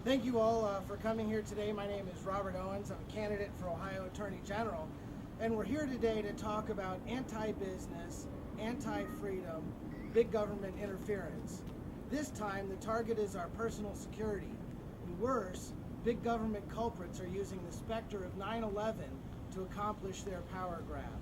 Thank you all for coming here today. My name is Robert Owens. I'm a candidate for Ohio Attorney General, and we're here today to talk about anti-business, anti-freedom, big government interference. This time, the target is our personal security. And worse, big government culprits are using the specter of 9/11 to accomplish their power grab.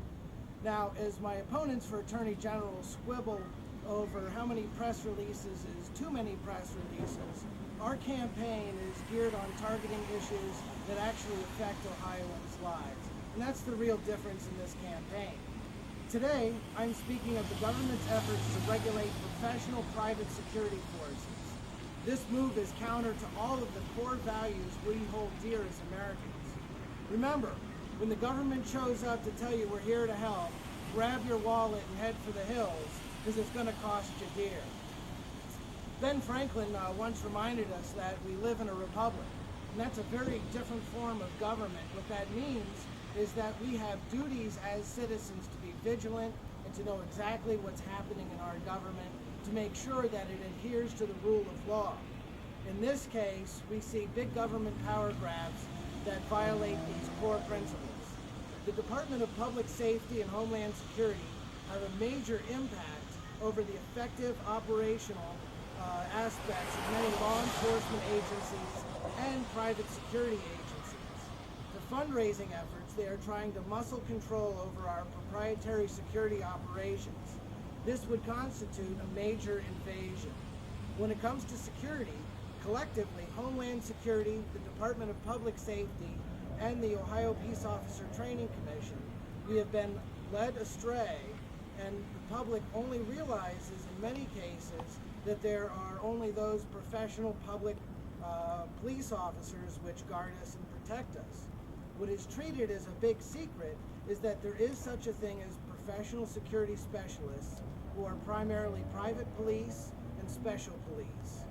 Now, as my opponents for Attorney General squibble over how many press releases is too many press releases, our campaign is geared on targeting issues that actually affect Ohioans' lives. And that's the real difference in this campaign. Today, I'm speaking of the government's efforts to regulate professional private security forces. This move is counter to all of the core values we hold dear as Americans. Remember, when the government shows up to tell you we're here to help, grab your wallet and head for the hills, because it's going to cost you dear. Ben Franklin once reminded us that we live in a republic, and that's a very different form of government. What that means is that we have duties as citizens to be vigilant and to know exactly what's happening in our government to make sure that it adheres to the rule of law. In this case, we see big government power grabs that violate these core principles. The Department of Public Safety and Homeland Security have a major impact over the effective operational aspects of many law enforcement agencies and private security agencies. For fundraising efforts, they are trying to muscle control over our proprietary security operations. This would constitute a major invasion. When it comes to security, collectively, Homeland Security, the Department of Public Safety, and the Ohio Peace Officer Training Commission, we have been led astray, and the public only realizes in many cases that there are only those professional public police officers which guard us and protect us. What is treated as a big secret is that there is such a thing as professional security specialists who are primarily private police and special police.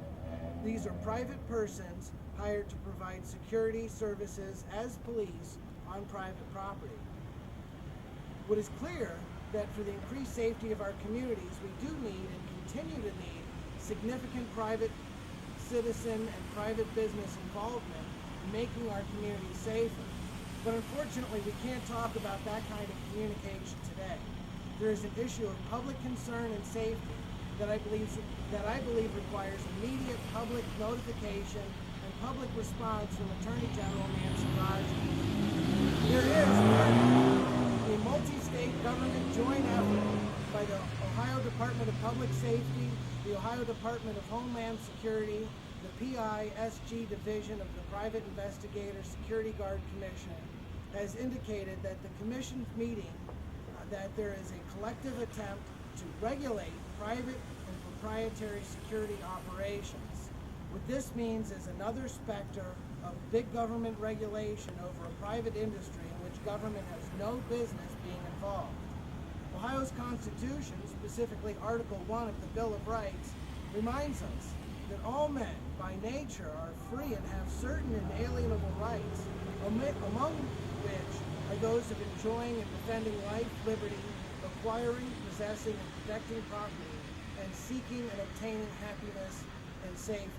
These are private persons hired to provide security services as police on private property. What is clear that for the increased safety of our communities, we do need and continue to need significant private citizen and private business involvement in making our communities safer. But unfortunately, we can't talk about that kind of communication today. There is an issue of public concern and safety that I believe requires immediate public notification and public response from Attorney General Nancy Rogers. There is a multi-state government joint effort by the Ohio Department of Public Safety, the Ohio Department of Homeland Security, the PISG Division of the Private Investigator Security Guard Commission, has indicated that the commission's meeting that there is a collective attempt to regulate private and proprietary security operations. What this means is another specter of big government regulation over a private industry in which government has no business being involved. Ohio's Constitution, specifically Article 1 of the Bill of Rights, reminds us that all men, by nature, are free and have certain inalienable rights, among which are those of enjoying and defending life, liberty, acquiring, possessing, and protecting property, and seeking and obtaining happiness and safety.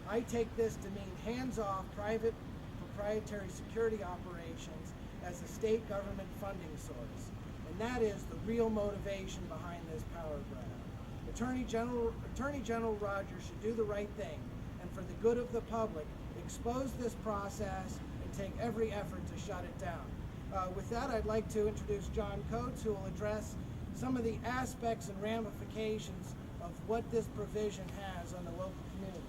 I take this to mean hands-off private proprietary security operations as a state government funding source. And that is the real motivation behind this power grab. Attorney General Rogers should do the right thing, and for the good of the public, expose this process and take every effort to shut it down. With that, I'd like to introduce John Coates, who will address some of the aspects and ramifications of what this provision has on the local community.